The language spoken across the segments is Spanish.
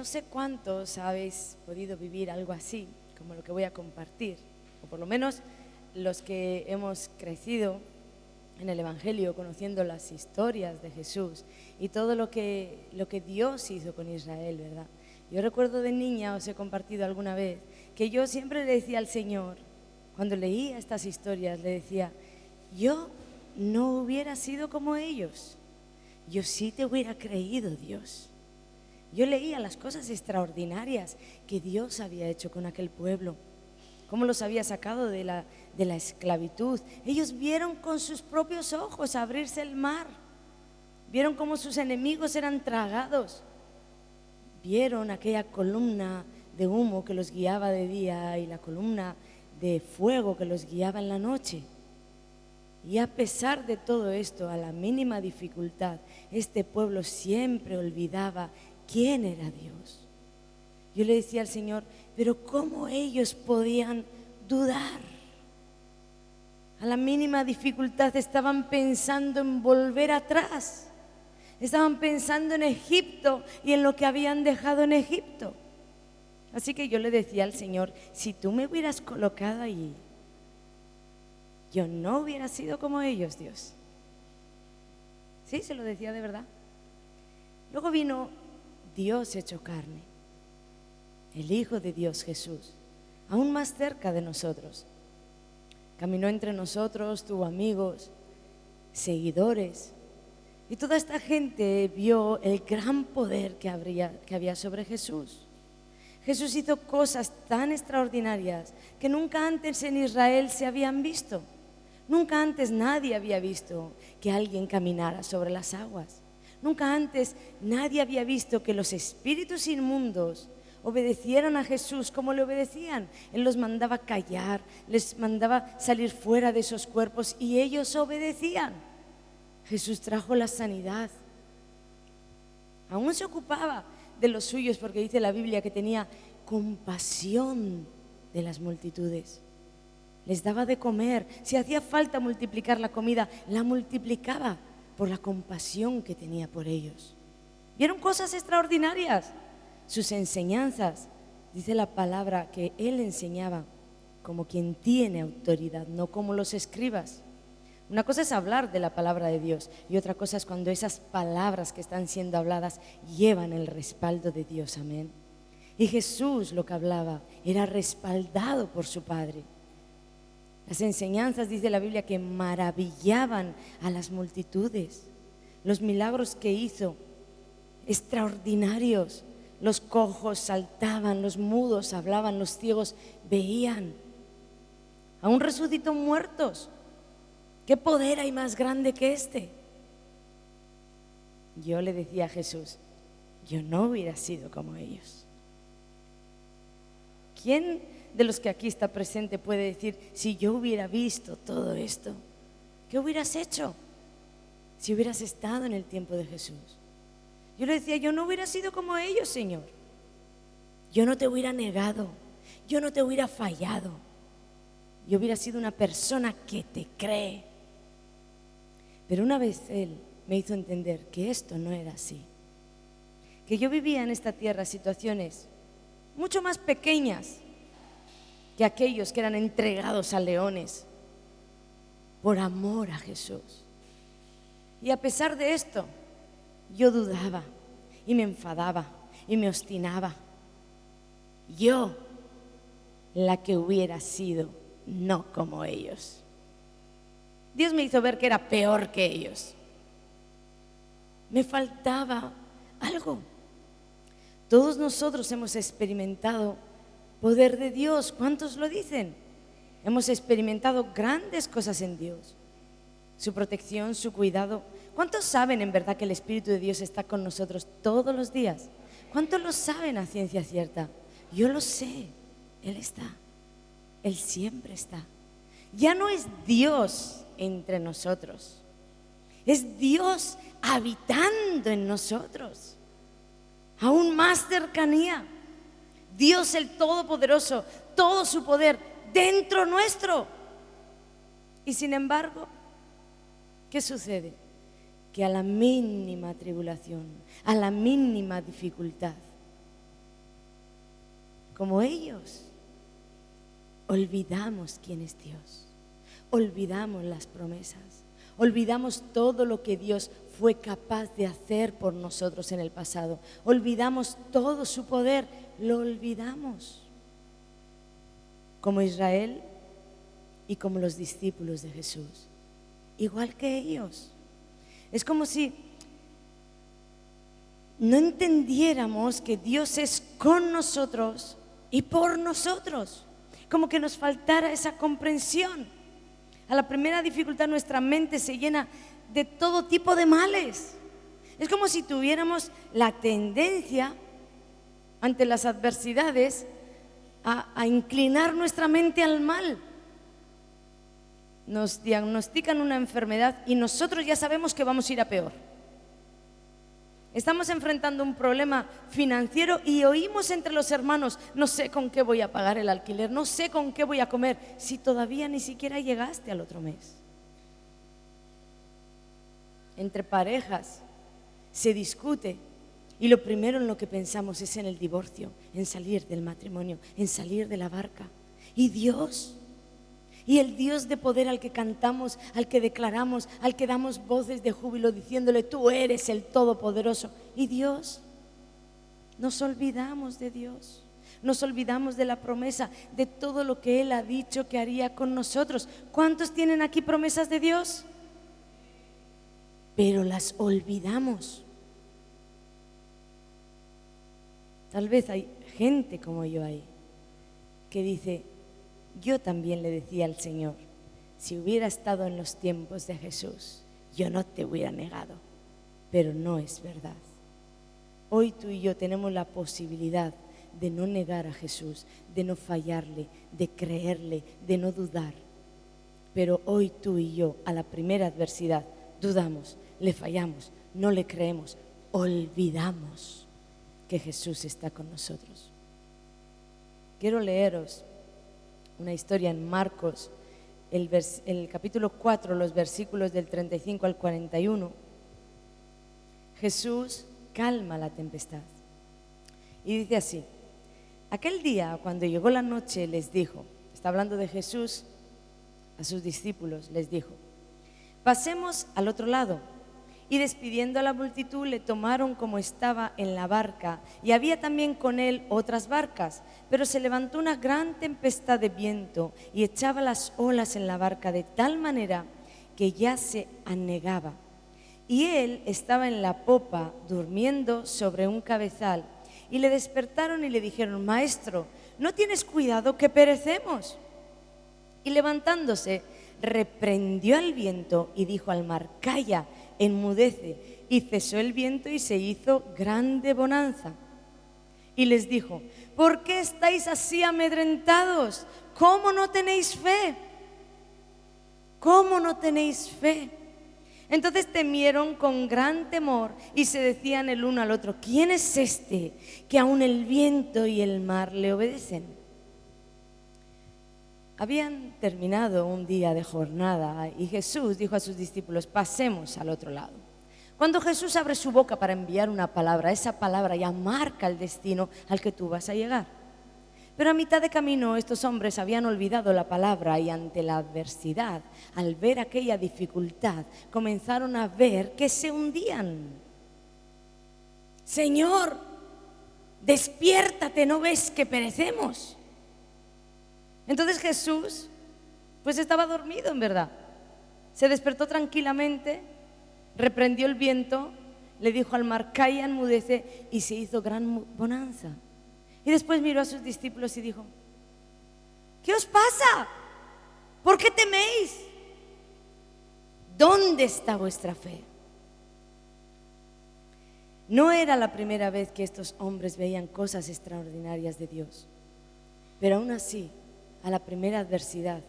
no sé cuántos habéis podido vivir algo así, como lo que voy a compartir, o por lo menos los que hemos crecido en el Evangelio, conociendo las historias de Jesús y todo lo que Dios hizo con Israel, ¿verdad? Yo recuerdo de niña, os he compartido alguna vez, que yo siempre le decía al Señor, cuando leía estas historias, le decía, yo no hubiera sido como ellos, yo sí te hubiera creído, Dios. Yo leía las cosas extraordinarias que Dios había hecho con aquel pueblo, cómo los había sacado de la esclavitud. Ellos vieron con sus propios ojos abrirse el mar, vieron cómo sus enemigos eran tragados, vieron aquella columna de humo que los guiaba de día y la columna de fuego que los guiaba en la noche. Y a pesar de todo esto, a la mínima dificultad, este pueblo siempre olvidaba quién era Dios. Yo le decía al Señor, pero ¿cómo ellos podían dudar? A la mínima dificultad estaban pensando en volver atrás. Estaban pensando en Egipto y en lo que habían dejado en Egipto. Así que yo le decía al Señor, si tú me hubieras colocado allí, yo no hubiera sido como ellos, Dios. Sí, se lo decía de verdad. Luego vino Dios hecho carne, el Hijo de Dios Jesús, aún más cerca de nosotros. Caminó entre nosotros, tuvo amigos, seguidores, y toda esta gente vio el gran poder que había sobre Jesús. Jesús hizo cosas tan extraordinarias que nunca antes en Israel se habían visto. Nunca antes nadie había visto que alguien caminara sobre las aguas. Nunca antes nadie había visto que los espíritus inmundos obedecieran a Jesús como le obedecían. Él los mandaba callar, les mandaba salir fuera de esos cuerpos y ellos obedecían. Jesús trajo la sanidad. Aún se ocupaba de los suyos porque dice la Biblia que tenía compasión de las multitudes. Les daba de comer. Si hacía falta multiplicar la comida, la multiplicaba por la compasión que tenía por ellos. Vieron cosas extraordinarias. Sus enseñanzas, dice la palabra que Él enseñaba como quien tiene autoridad, no como los escribas. Una cosa es hablar de la palabra de Dios y otra cosa es cuando esas palabras que están siendo habladas llevan el respaldo de Dios, amén. Y Jesús lo que hablaba era respaldado por su Padre. Las enseñanzas, dice la Biblia, que maravillaban a las multitudes. Los milagros que hizo, extraordinarios. Los cojos saltaban, los mudos hablaban, los ciegos veían. Aún resucitó muertos. ¿Qué poder hay más grande que este? Yo le decía a Jesús, yo no hubiera sido como ellos. ¿Quién de los que aquí está presente puede decir, si yo hubiera visto todo esto, ¿qué hubieras hecho si hubieras estado en el tiempo de Jesús? Yo le decía, yo no hubiera sido como ellos, Señor. Yo no te hubiera negado, yo no te hubiera fallado. Yo hubiera sido una persona que te cree. Pero una vez Él me hizo entender que esto no era así. Que yo vivía en esta tierra situaciones mucho más pequeñas que aquellos que eran entregados a leones por amor a Jesús. Y a pesar de esto, yo dudaba y me enfadaba y me obstinaba. Yo, la que hubiera sido no como ellos. Dios me hizo ver que era peor que ellos. Me faltaba algo. Todos nosotros hemos experimentado poder de Dios. ¿Cuántos lo dicen? Hemos experimentado grandes cosas en Dios. Su protección, su cuidado. ¿Cuántos saben en verdad que el Espíritu de Dios está con nosotros todos los días? ¿Cuántos lo saben a ciencia cierta? Yo lo sé. Él está. Él siempre está. Ya no es Dios entre nosotros. Es Dios habitando en nosotros. Aún más cercanía. Dios el Todopoderoso, todo su poder dentro nuestro. Y sin embargo, ¿qué sucede? Que a la mínima tribulación, a la mínima dificultad, como ellos, olvidamos quién es Dios, olvidamos las promesas, olvidamos todo lo que Dios fue capaz de hacer por nosotros en el pasado, olvidamos todo su poder, lo olvidamos, como Israel y como los discípulos de Jesús, igual que ellos. Es como si no entendiéramos que Dios es con nosotros y por nosotros, como que nos faltara esa comprensión. A la primera dificultad nuestra mente se llena de todo tipo de males. Es como si tuviéramos la tendencia ante las adversidades a inclinar nuestra mente al mal. Nos diagnostican una enfermedad y nosotros ya sabemos que vamos a ir a peor. Estamos enfrentando un problema financiero y oímos entre los hermanos: no sé con qué voy a pagar el alquiler, no sé con qué voy a comer, si todavía ni siquiera llegaste al otro mes. Entre parejas se discute y lo primero en lo que pensamos es en el divorcio, en salir del matrimonio, en salir de la barca. ¿Y Dios? Y el Dios de poder al que cantamos, al que declaramos, al que damos voces de júbilo diciéndole: tú eres el Todopoderoso. ¿Y Dios? Nos olvidamos de Dios, nos olvidamos de la promesa, de todo lo que Él ha dicho que haría con nosotros. ¿Cuántos tienen aquí promesas de Dios? Pero las olvidamos. Tal vez hay gente como yo ahí que dice: yo también le decía al Señor, si hubiera estado en los tiempos de Jesús, yo no te hubiera negado. Pero no es verdad. Hoy tú y yo tenemos la posibilidad de no negar a Jesús, de no fallarle, de creerle, de no dudar. Pero hoy tú y yo, a la primera adversidad, dudamos, le fallamos, no le creemos, olvidamos que Jesús está con nosotros. Quiero leeros una historia en Marcos, el capítulo 4, los versículos del 35 al 41. Jesús calma la tempestad y dice así: aquel día, cuando llegó la noche, les dijo, está hablando de Jesús a sus discípulos, les dijo: pasemos al otro lado. Y despidiendo a la multitud, le tomaron como estaba en la barca, y había también con él otras barcas. Pero se levantó una gran tempestad de viento y echaba las olas en la barca de tal manera que ya se anegaba. Y él estaba en la popa, durmiendo sobre un cabezal. Y le despertaron y le dijeron: Maestro, ¿no tienes cuidado que perecemos? Y levantándose, reprendió al viento y dijo al mar: Calla, enmudece. Y cesó el viento y se hizo grande bonanza. Y les dijo: ¿por qué estáis así amedrentados? ¿Cómo no tenéis fe? ¿Cómo no tenéis fe? Entonces temieron con gran temor y se decían el uno al otro: ¿quién es este que aun el viento y el mar le obedecen? Habían terminado un día de jornada y Jesús dijo a sus discípulos: pasemos al otro lado. Cuando Jesús abre su boca para enviar una palabra, esa palabra ya marca el destino al que tú vas a llegar. Pero a mitad de camino estos hombres habían olvidado la palabra y ante la adversidad, al ver aquella dificultad, comenzaron a ver que se hundían. Señor, despiértate, ¿no ves que perecemos? Entonces Jesús, pues estaba dormido en verdad. Se despertó tranquilamente, reprendió el viento, le dijo al mar: calla, enmudece, y se hizo gran bonanza. Y después miró a sus discípulos y dijo: ¿qué os pasa? ¿Por qué teméis? ¿Dónde está vuestra fe? No era la primera vez que estos hombres veían cosas extraordinarias de Dios, pero aún así, a la primera adversidad,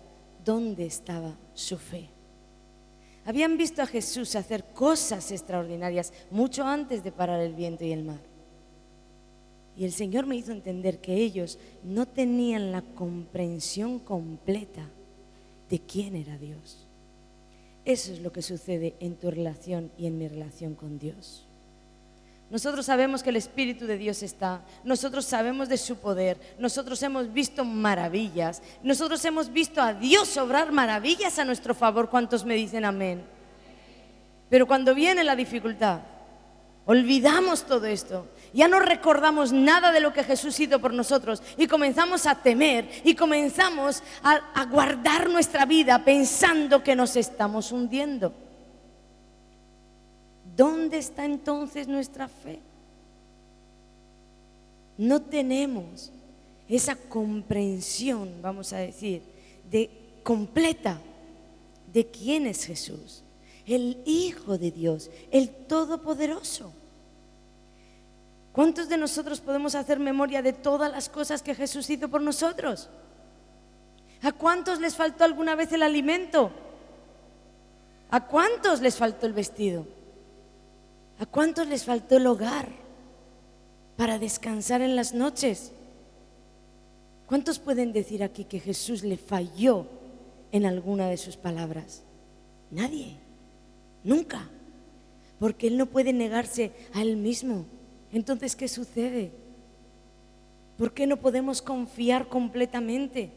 ¿dónde estaba su fe? Habían visto a Jesús hacer cosas extraordinarias mucho antes de parar el viento y el mar. Y el Señor me hizo entender que ellos no tenían la comprensión completa de quién era Dios. Eso es lo que sucede en tu relación y en mi relación con Dios. Nosotros sabemos que el Espíritu de Dios está, nosotros sabemos de su poder, nosotros hemos visto maravillas, nosotros hemos visto a Dios obrar maravillas a nuestro favor. ¿Cuántos me dicen amén? Pero cuando viene la dificultad, olvidamos todo esto, ya no recordamos nada de lo que Jesús hizo por nosotros y comenzamos a temer y comenzamos a guardar nuestra vida pensando que nos estamos hundiendo. ¿Dónde está entonces nuestra fe? No tenemos esa comprensión, vamos a decir, completa de quién es Jesús, el Hijo de Dios, el Todopoderoso. ¿Cuántos de nosotros podemos hacer memoria de todas las cosas que Jesús hizo por nosotros? ¿A cuántos les faltó alguna vez el alimento? ¿A cuántos les faltó el vestido? ¿A cuántos les faltó el hogar para descansar en las noches? ¿Cuántos pueden decir aquí que Jesús le falló en alguna de sus palabras? Nadie, nunca, porque Él no puede negarse a Él mismo. Entonces, ¿qué sucede? ¿Por qué no podemos confiar completamente?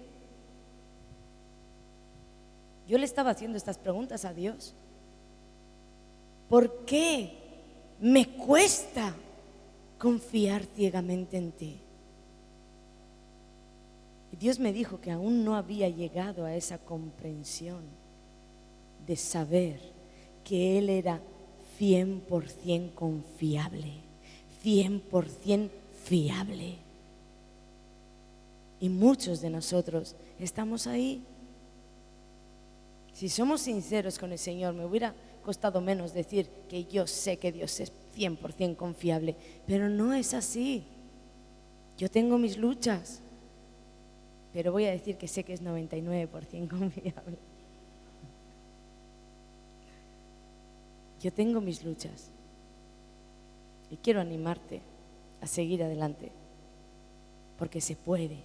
Yo le estaba haciendo estas preguntas a Dios. ¿Por qué me cuesta confiar ciegamente en ti? Y Dios me dijo que aún no había llegado a esa comprensión de saber que Él era 100% confiable, 100% fiable. Y muchos de nosotros estamos ahí. Si somos sinceros con el Señor, me hubiera costado menos decir que yo sé que Dios es 100% confiable, pero no es así. Yo tengo mis luchas, pero voy a decir que sé que es 99% confiable. Yo tengo mis luchas y quiero animarte a seguir adelante, porque se puede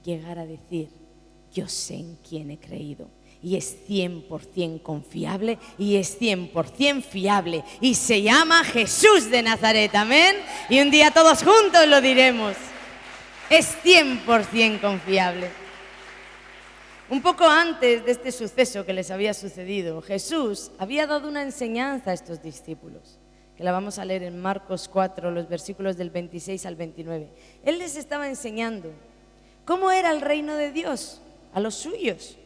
llegar a decir: yo sé en quién he creído, y es 100% confiable y es 100% fiable, y se llama Jesús de Nazaret, amén. Y un día todos juntos lo diremos: es 100% confiable. Un poco antes de este suceso que les había sucedido, Jesús había dado una enseñanza a estos discípulos, que la vamos a leer en Marcos 4, los versículos del 26 al 29. Él les estaba enseñando cómo era el reino de Dios a los suyos.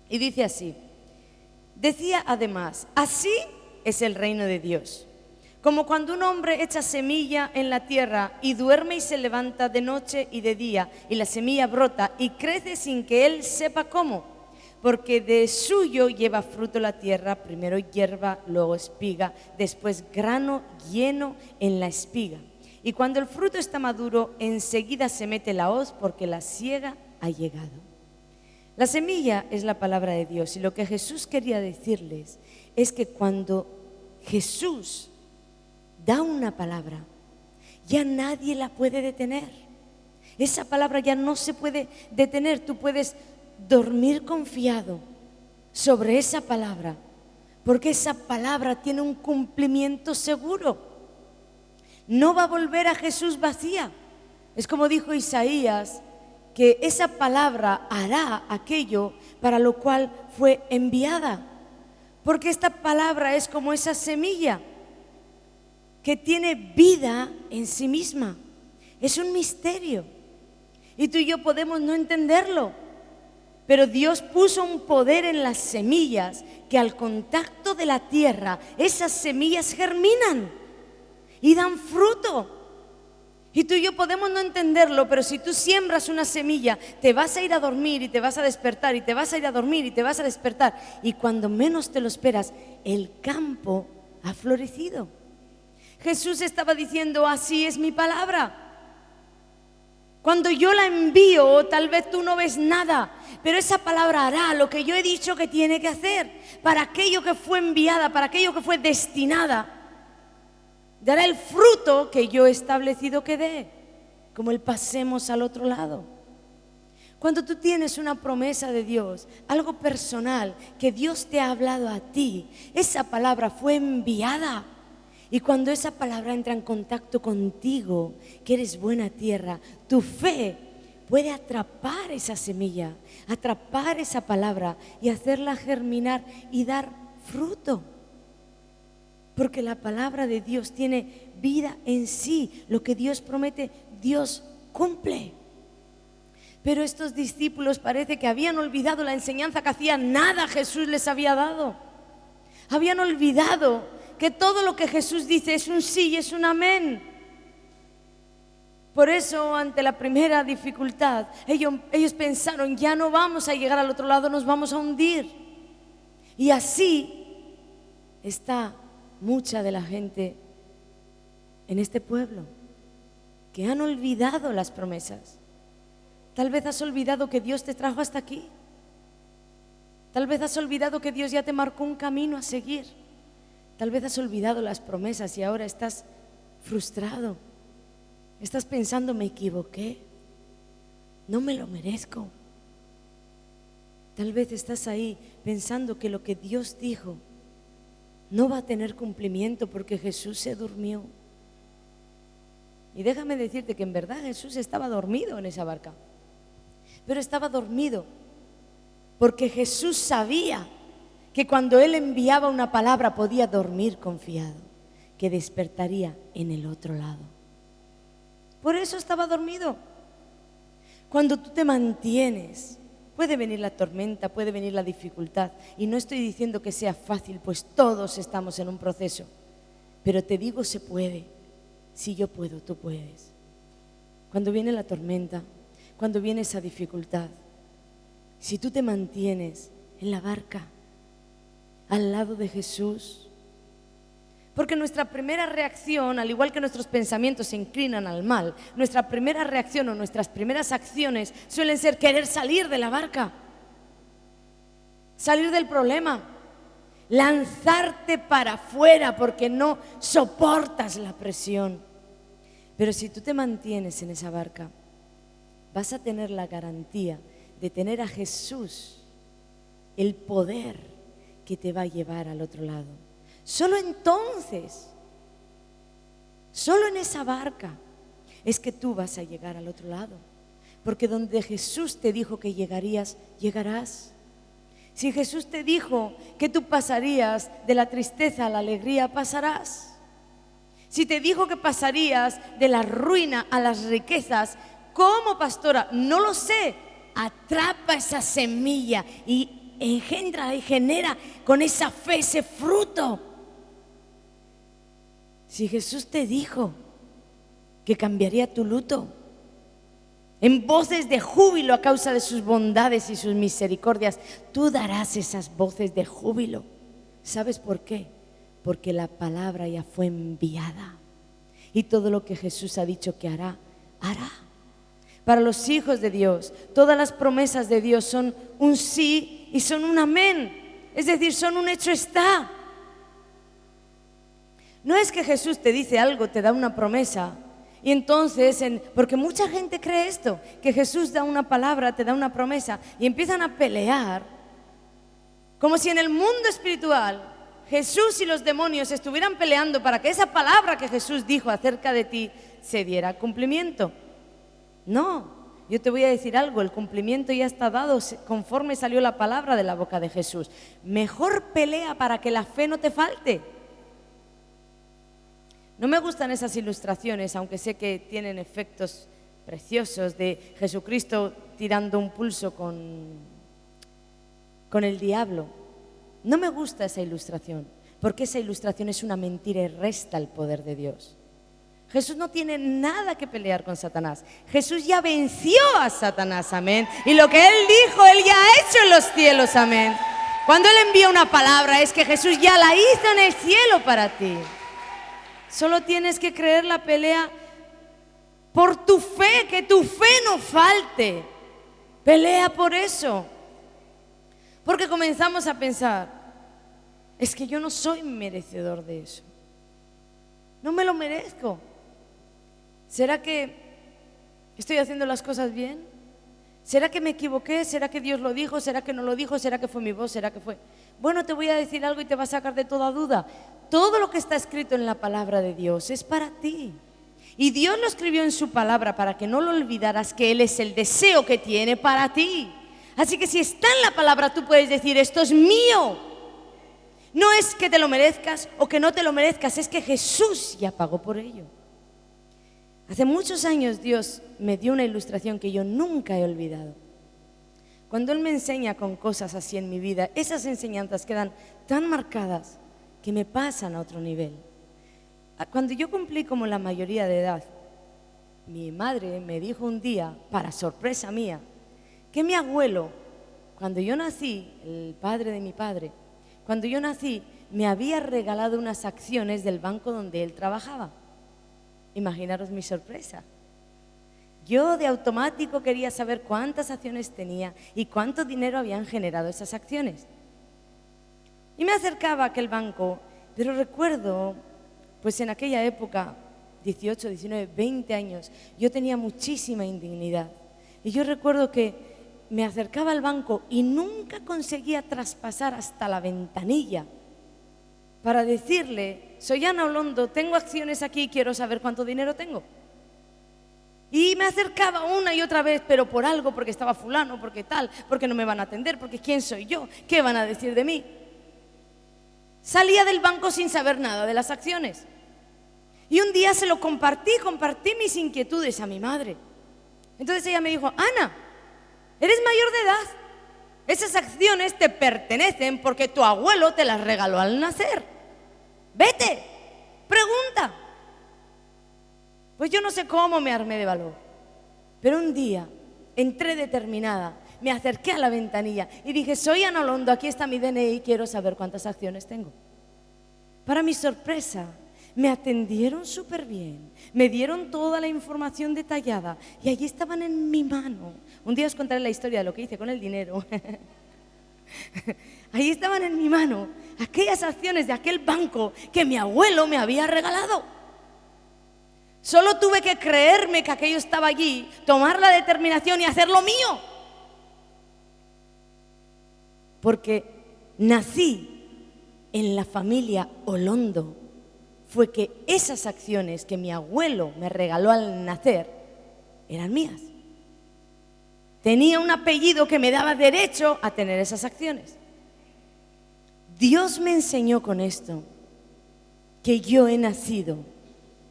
Y dice así: decía además, así es el reino de Dios, como cuando un hombre echa semilla en la tierra y duerme y se levanta de noche y de día, y la semilla brota y crece sin que él sepa cómo, porque de suyo lleva fruto la tierra, primero hierba, luego espiga, después grano lleno en la espiga. Y cuando el fruto está maduro, enseguida se mete la hoz, porque la siega ha llegado. La semilla es la palabra de Dios, y lo que Jesús quería decirles es que cuando Jesús da una palabra, ya nadie la puede detener. Esa palabra ya no se puede detener. Tú puedes dormir confiado sobre esa palabra, porque esa palabra tiene un cumplimiento seguro. No va a volver a Jesús vacía. Es como dijo Isaías, que esa palabra hará aquello para lo cual fue enviada, porque esta palabra es como esa semilla que tiene vida en sí misma. Es un misterio y tú y yo podemos no entenderlo, pero Dios puso un poder en las semillas que al contacto de la tierra, esas semillas germinan y dan fruto. Y tú y yo podemos no entenderlo, pero si tú siembras una semilla, te vas a ir a dormir y te vas a despertar, y te vas a ir a dormir y te vas a despertar, y cuando menos te lo esperas, el campo ha florecido. Jesús estaba diciendo: así es mi palabra. Cuando yo la envío, tal vez tú no ves nada, pero esa palabra hará lo que yo he dicho que tiene que hacer. Para aquello que fue enviada, para aquello que fue destinada, dará el fruto que yo he establecido que dé, como el pasemos al otro lado. Cuando tú tienes una promesa de Dios, algo personal que Dios te ha hablado a ti, esa palabra fue enviada Y cuando esa palabra entra en contacto contigo, que eres buena tierra, tu fe puede atrapar esa semilla, atrapar esa palabra y hacerla germinar y dar fruto. Porque la palabra de Dios tiene vida en sí. Lo que Dios promete, Dios cumple. Pero estos discípulos parece que habían olvidado la enseñanza que hacía nada Jesús les había dado. Habían olvidado que todo lo que Jesús dice es un sí y es un amén. Por eso, ante la primera dificultad, ellos pensaron, ya no vamos a llegar al otro lado, nos vamos a hundir. Y así está mucha de la gente en este pueblo, que han olvidado las promesas. Tal vez has olvidado que Dios te trajo hasta aquí. Tal vez has olvidado que Dios ya te marcó un camino a seguir. Tal vez has olvidado las promesas y ahora estás frustrado. Estás pensando, me equivoqué, no me lo merezco. Tal vez estás ahí pensando que lo que Dios dijo no va a tener cumplimiento porque Jesús se durmió. Y déjame decirte que en verdad Jesús estaba dormido en esa barca. Pero estaba dormido porque Jesús sabía que cuando Él enviaba una palabra podía dormir confiado, que despertaría en el otro lado. Por eso estaba dormido. Cuando tú te mantienes, puede venir la tormenta, puede venir la dificultad, y no estoy diciendo que sea fácil, pues todos estamos en un proceso, pero te digo, se puede. Si yo puedo, tú puedes. Cuando viene la tormenta, cuando viene esa dificultad, si tú te mantienes en la barca, al lado de Jesús, porque nuestra primera reacción, al igual que nuestros pensamientos se inclinan al mal, nuestra primera reacción o nuestras primeras acciones suelen ser querer salir de la barca, salir del problema, lanzarte para afuera porque no soportas la presión. Pero si tú te mantienes en esa barca, vas a tener la garantía de tener a Jesús, el poder que te va a llevar al otro lado. Solo entonces, solo en esa barca es que tú vas a llegar al otro lado. Porque donde Jesús te dijo que llegarías, llegarás. Si Jesús te dijo que tú pasarías de la tristeza a la alegría, pasarás. Si te dijo que pasarías de la ruina a las riquezas, ¿cómo, pastora? No lo sé. Atrapa esa semilla y engendra y genera con esa fe ese fruto. Si Jesús te dijo que cambiaría tu luto en voces de júbilo a causa de sus bondades y sus misericordias, tú darás esas voces de júbilo. ¿Sabes por qué? Porque la palabra ya fue enviada y todo lo que Jesús ha dicho que hará, hará. Para los hijos de Dios, todas las promesas de Dios son un sí y son un amén. Es decir, son un hecho está. No es que Jesús te dice algo, te da una promesa y entonces, porque mucha gente cree esto, que Jesús da una palabra, te da una promesa y empiezan a pelear como si en el mundo espiritual Jesús y los demonios estuvieran peleando para que esa palabra que Jesús dijo acerca de ti se diera cumplimiento. No, yo te voy a decir algo, el cumplimiento ya está dado conforme salió la palabra de la boca de Jesús. Mejor pelea para que la fe no te falte. No me gustan esas ilustraciones, aunque sé que tienen efectos preciosos de Jesucristo tirando un pulso con el diablo. No me gusta esa ilustración, porque esa ilustración es una mentira y resta el poder de Dios. Jesús no tiene nada que pelear con Satanás. Jesús ya venció a Satanás, amén. Y lo que Él dijo, Él ya ha hecho en los cielos, amén. Cuando Él envía una palabra es que Jesús ya la hizo en el cielo para ti. Solo tienes que creer la pelea por tu fe, que tu fe no falte. Pelea por eso. Porque comenzamos a pensar, es que yo no soy merecedor de eso. No me lo merezco. ¿Será que estoy haciendo las cosas bien? ¿Será que me equivoqué? ¿Será que Dios lo dijo? ¿Será que no lo dijo? ¿Será que fue mi voz? ¿Será que fue? Bueno, te voy a decir algo y te va a sacar de toda duda. Todo lo que está escrito en la palabra de Dios es para ti. Y Dios lo escribió en su palabra para que no lo olvidaras, que Él es el deseo que tiene para ti. Así que si está en la palabra, tú puedes decir, esto es mío. No es que te lo merezcas o que no te lo merezcas, es que Jesús ya pagó por ello. Hace muchos años Dios me dio una ilustración que yo nunca he olvidado. Cuando Él me enseña con cosas así en mi vida, esas enseñanzas quedan tan marcadas que me pasan a otro nivel. Cuando yo cumplí como la mayoría de edad, mi madre me dijo un día, para sorpresa mía, que mi abuelo, cuando yo nací, el padre de mi padre, cuando yo nací, me había regalado unas acciones del banco donde él trabajaba. Imaginaros mi sorpresa. Yo de automático quería saber cuántas acciones tenía y cuánto dinero habían generado esas acciones. Y me acercaba a aquel banco, pero recuerdo, pues en aquella época, 18, 19, 20 años, yo tenía muchísima indignidad. Y yo recuerdo que me acercaba al banco y nunca conseguía traspasar hasta la ventanilla para decirle, soy Ana Olondo, tengo acciones aquí y quiero saber cuánto dinero tengo. Y me acercaba una y otra vez, pero por algo, porque estaba fulano, porque tal, porque no me van a atender, porque ¿quién soy yo? ¿Qué van a decir de mí? Salía del banco sin saber nada de las acciones. Y un día se lo compartí mis inquietudes a mi madre. Entonces ella me dijo, Ana, eres mayor de edad. Esas acciones te pertenecen porque tu abuelo te las regaló al nacer. Vete, pregunta. Pues yo no sé cómo me armé de valor, pero un día entré determinada, me acerqué a la ventanilla y dije, soy Ana Olondo, aquí está mi DNI y quiero saber cuántas acciones tengo. Para mi sorpresa, me atendieron súper bien, me dieron toda la información detallada y allí estaban en mi mano. Un día os contaré la historia de lo que hice con el dinero. Ahí estaban en mi mano aquellas acciones de aquel banco que mi abuelo me había regalado. Solo tuve que creerme que aquello estaba allí, tomar la determinación y hacerlo mío. Porque nací en la familia Olondo. Fue que esas acciones que mi abuelo me regaló al nacer eran mías. Tenía un apellido que me daba derecho a tener esas acciones. Dios me enseñó con esto que yo he nacido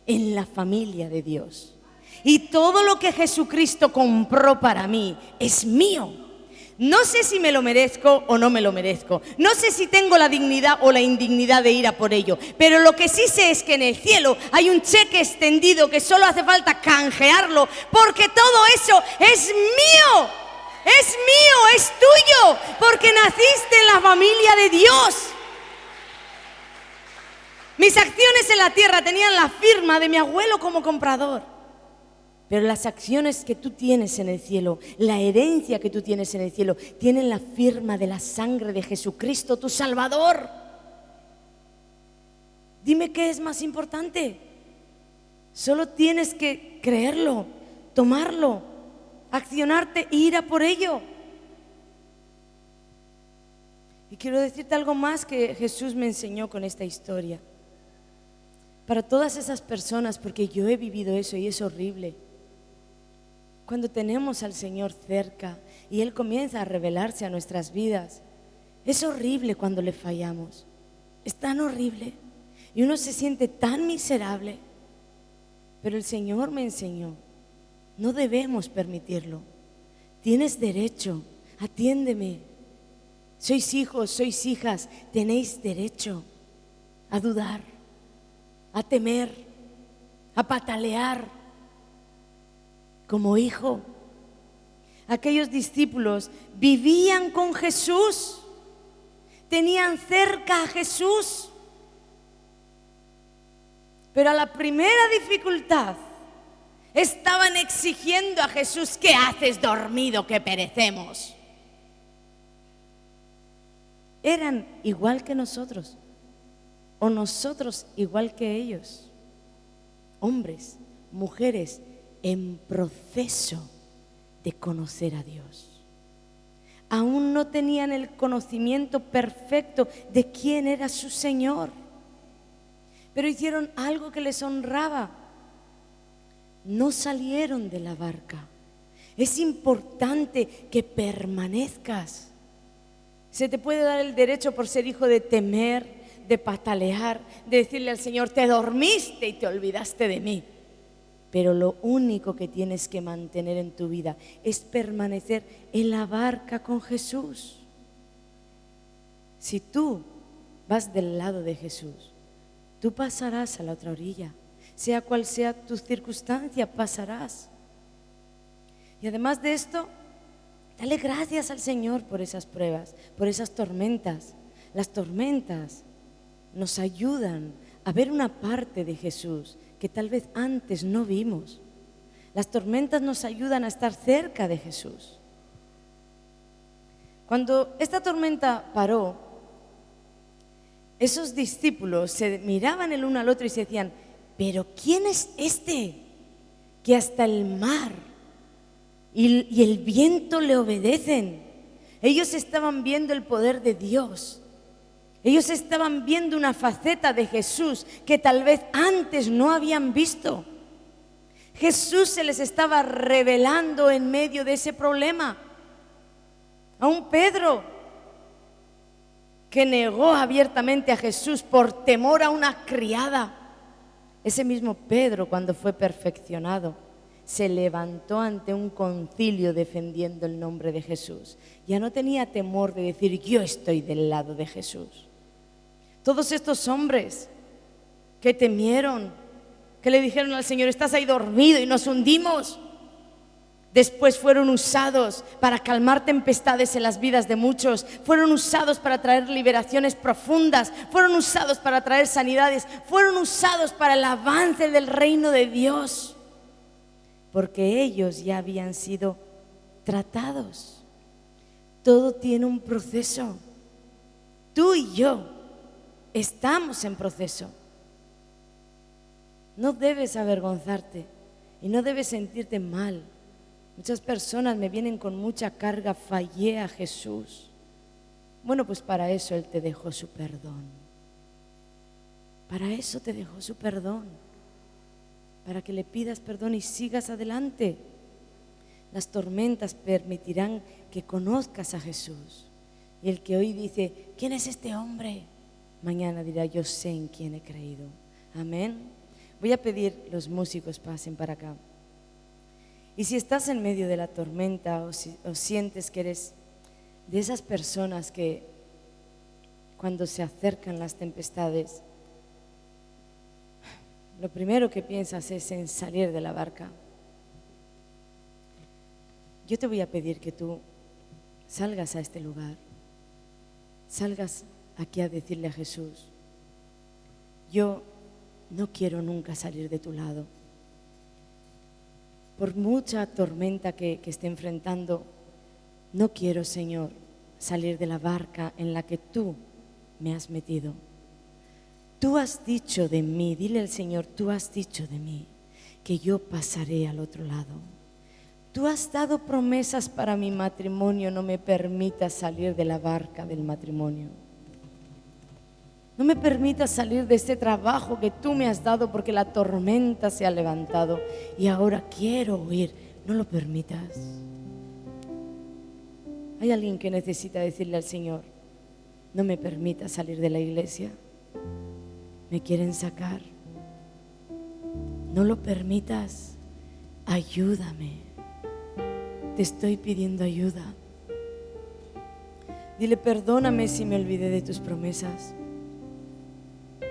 en la familia de Dios. Y todo lo que Jesucristo compró para mí es mío. No sé si me lo merezco o no me lo merezco. No sé si tengo la dignidad o la indignidad de ir a por ello. Pero lo que sí sé es que en el cielo hay un cheque extendido que solo hace falta canjearlo, porque todo eso es mío. Es mío, es tuyo, porque naciste en la familia de Dios. Mis acciones en la tierra tenían la firma de mi abuelo como comprador. Pero las acciones que tú tienes en el cielo, la herencia que tú tienes en el cielo, tienen la firma de la sangre de Jesucristo, tu Salvador. Dime qué es más importante. Solo tienes que creerlo, tomarlo, accionarte e ir a por ello. Y quiero decirte algo más que Jesús me enseñó con esta historia. Para todas esas personas, porque yo he vivido eso y es horrible. Cuando tenemos al Señor cerca y Él comienza a revelarse a nuestras vidas, es horrible cuando le fallamos. Es tan horrible y uno se siente tan miserable. Pero el Señor me enseñó, no debemos permitirlo. Tienes derecho, atiéndeme. Sois hijos, sois hijas, tenéis derecho a dudar, a temer, a patalear. Como hijo, aquellos discípulos vivían con Jesús, tenían cerca a Jesús, pero a la primera dificultad estaban exigiendo a Jesús: ¿qué haces dormido que perecemos? Eran igual que nosotros, o nosotros igual que ellos, hombres, mujeres en proceso de conocer a Dios. Aún no tenían el conocimiento perfecto de quién era su Señor, pero hicieron algo que les honraba. No salieron de la barca. Es importante que permanezcas. Se te puede dar el derecho por ser hijo de temer, de patalear, de decirle al Señor: te dormiste y te olvidaste de mí. Pero lo único que tienes que mantener en tu vida es permanecer en la barca con Jesús. Si tú vas del lado de Jesús, tú pasarás a la otra orilla. Sea cual sea tu circunstancia, pasarás. Y además de esto, dale gracias al Señor por esas pruebas, por esas tormentas. Las tormentas nos ayudan a ver una parte de Jesús que tal vez antes no vimos. Las tormentas nos ayudan a estar cerca de Jesús. Cuando esta tormenta paró, esos discípulos se miraban el uno al otro y se decían: ¿pero quién es este que hasta el mar y el viento le obedecen? Ellos estaban viendo el poder de Dios. Ellos estaban viendo una faceta de Jesús que tal vez antes no habían visto. Jesús se les estaba revelando en medio de ese problema. A un Pedro que negó abiertamente a Jesús por temor a una criada. Ese mismo Pedro, cuando fue perfeccionado, se levantó ante un concilio defendiendo el nombre de Jesús. Ya no tenía temor de decir: yo estoy del lado de Jesús. Todos estos hombres que temieron, que le dijeron al Señor: estás ahí dormido y nos hundimos, después fueron usados para calmar tempestades en las vidas de muchos. Fueron usados para traer liberaciones profundas. Fueron usados para traer sanidades. Fueron usados para el avance del reino de Dios, porque ellos ya habían sido tratados. Todo tiene un proceso. Tú y yo estamos en proceso. No debes avergonzarte y no debes sentirte mal. Muchas personas me vienen con mucha carga: fallé a Jesús. Bueno, pues para eso Él te dejó su perdón. Para eso te dejó su perdón, para que le pidas perdón y sigas adelante. Las tormentas permitirán que conozcas a Jesús. Y el que hoy dice: ¿quién es este hombre?, mañana dirá: yo sé en quién he creído. Amén. Voy a pedir los músicos pasen para acá. Y si estás en medio de la tormenta o sientes que eres de esas personas que cuando se acercan las tempestades, lo primero que piensas es en salir de la barca, yo te voy a pedir que tú salgas a este lugar, salgas aquí a decirle a Jesús: yo no quiero nunca salir de tu lado. Por mucha tormenta que esté enfrentando, no quiero, Señor, salir de la barca en la que tú me has metido. Tú has dicho de mí, dile al Señor: tú has dicho de mí que yo pasaré al otro lado. Tú has dado promesas para mi matrimonio, no me permitas salir de la barca del matrimonio. No me permitas salir de este trabajo que tú me has dado, porque la tormenta se ha levantado y ahora quiero huir. No lo permitas. Hay alguien que necesita decirle al Señor: no me permitas salir de la iglesia. Me quieren sacar. No lo permitas. Ayúdame. Te estoy pidiendo ayuda. Dile: perdóname si me olvidé de tus promesas.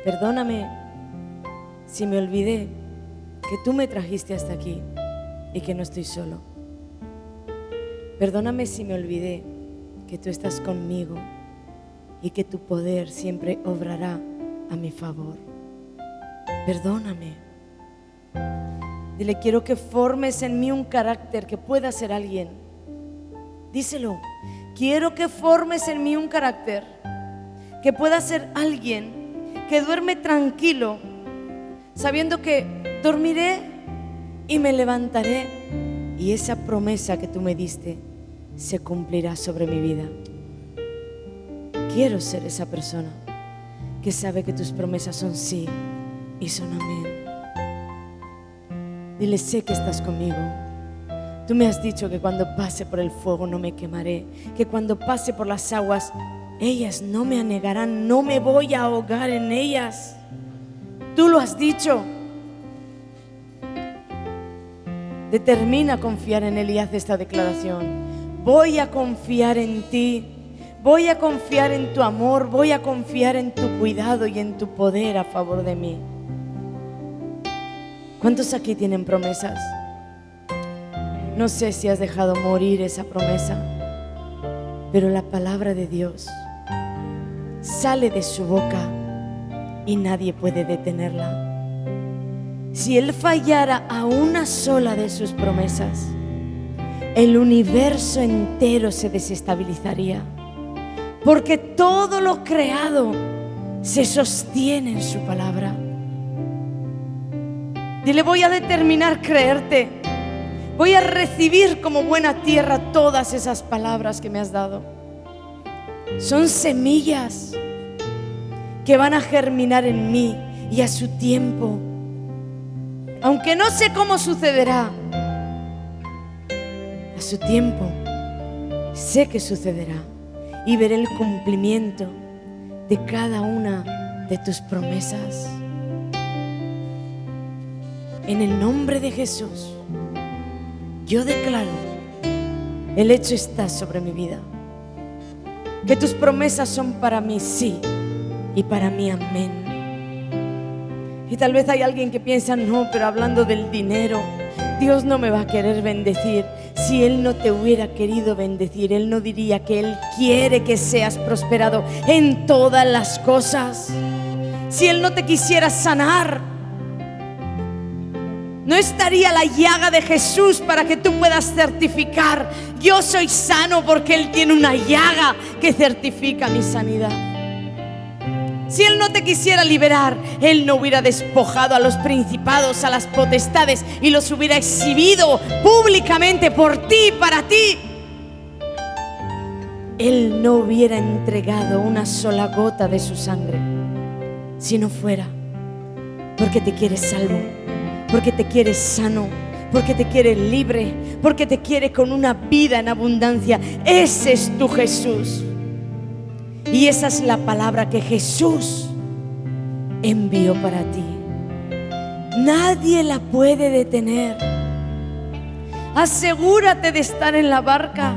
Perdóname si me olvidé que tú me trajiste hasta aquí y que no estoy solo. Perdóname si me olvidé que tú estás conmigo y que tu poder siempre obrará a mi favor. Perdóname. Dile: quiero que formes en mí un carácter que pueda ser alguien. Díselo: quiero que formes en mí un carácter que pueda ser alguien que duerme tranquilo, sabiendo que dormiré y me levantaré y esa promesa que tú me diste se cumplirá sobre mi vida. Quiero ser esa persona que sabe que tus promesas son sí y son amén. Dile: sé que estás conmigo. Tú me has dicho que cuando pase por el fuego no me quemaré, que cuando pase por las aguas, ellas no me anegarán, no me voy a ahogar en ellas. Tú lo has dicho. Determina confiar en Él y haz esta declaración: voy a confiar en ti, voy a confiar en tu amor, voy a confiar en tu cuidado y en tu poder a favor de mí. ¿Cuántos aquí tienen promesas? No sé si has dejado morir esa promesa, pero la palabra de Dios sale de su boca y nadie puede detenerla. Si Él fallara a una sola de sus promesas, el universo entero se desestabilizaría, porque todo lo creado se sostiene en su palabra. Dile: voy a determinar creerte, voy a recibir como buena tierra todas esas palabras que me has dado. Son semillas que van a germinar en mí y a su tiempo. Aunque no sé cómo sucederá, a su tiempo sé que sucederá y veré el cumplimiento de cada una de tus promesas. En el nombre de Jesús, yo declaro: el hecho está sobre mi vida, que tus promesas son para mí sí y para mí amén. Y tal vez hay alguien que piensa: no, pero hablando del dinero, Dios no me va a querer bendecir. Si Él no te hubiera querido bendecir, Él no diría que Él quiere que seas prosperado en todas las cosas. Si Él no te quisiera sanar, no estaría la llaga de Jesús para que tú puedas certificar: yo soy sano, porque Él tiene una llaga que certifica mi sanidad. Si Él no te quisiera liberar, Él no hubiera despojado a los principados, a las potestades, y los hubiera exhibido públicamente por ti, para ti. Él no hubiera entregado una sola gota de su sangre si no fuera porque te quieres salvo, porque te quieres sano, porque te quieres libre, porque te quiere con una vida en abundancia. Ese es tu Jesús. Y esa es la palabra que Jesús envió para ti. Nadie la puede detener. Asegúrate de estar en la barca.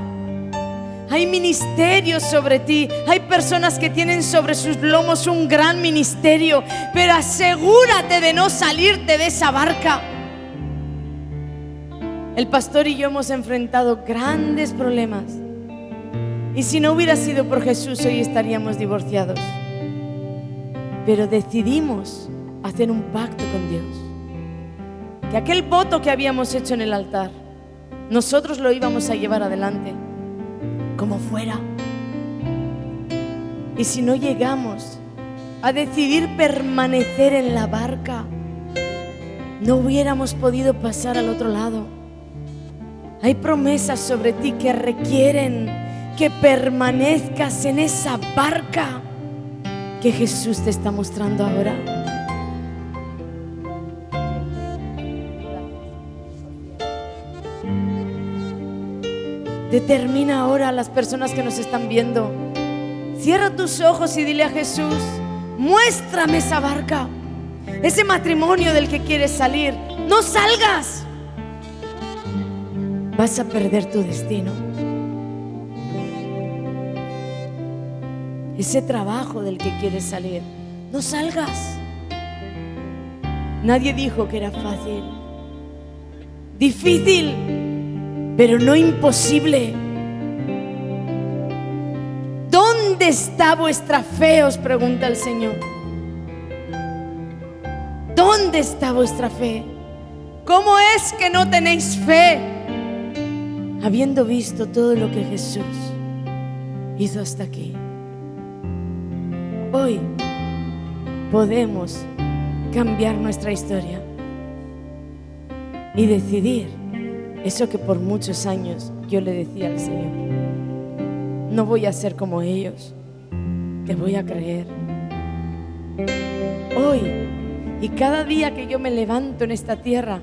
Hay ministerios sobre ti. Hay personas que tienen sobre sus lomos un gran ministerio, pero asegúrate de no salirte de esa barca. El pastor y yo hemos enfrentado grandes problemas. Y si no hubiera sido por Jesús, hoy estaríamos divorciados. Pero decidimos hacer un pacto con Dios, que aquel voto que habíamos hecho en el altar, nosotros lo íbamos a llevar adelante, como fuera. Y si no llegamos a decidir permanecer en la barca, no hubiéramos podido pasar al otro lado. Hay promesas sobre ti que requieren que permanezcas en esa barca que Jesús te está mostrando ahora. Determina ahora a las personas que nos están viendo. Cierra tus ojos y dile a Jesús: muéstrame esa barca, ese matrimonio del que quieres salir. No salgas, vas a perder tu destino. Ese trabajo del que quieres salir, no salgas. Nadie dijo que era fácil. Difícil, pero no imposible. ¿Dónde está vuestra fe?, os pregunta el Señor. ¿Dónde está vuestra fe? ¿Cómo es que no tenéis fe, habiendo visto todo lo que Jesús hizo hasta aquí? Hoy podemos cambiar nuestra historia y decidir Eso que por muchos años yo le decía al Señor: no voy a ser como ellos, te voy a creer. Hoy y cada día que yo me levanto en esta tierra,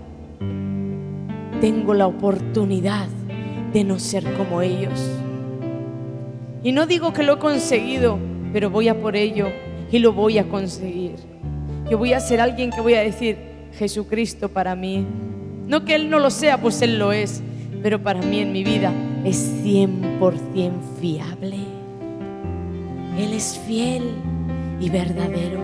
tengo la oportunidad de no ser como ellos. Y no digo que lo he conseguido, pero voy a por ello y lo voy a conseguir. Yo voy a ser alguien que voy a decir: Jesucristo para mí. No que Él no lo sea, pues Él lo es, pero para mí en mi vida es 100% fiable. Él es fiel y verdadero.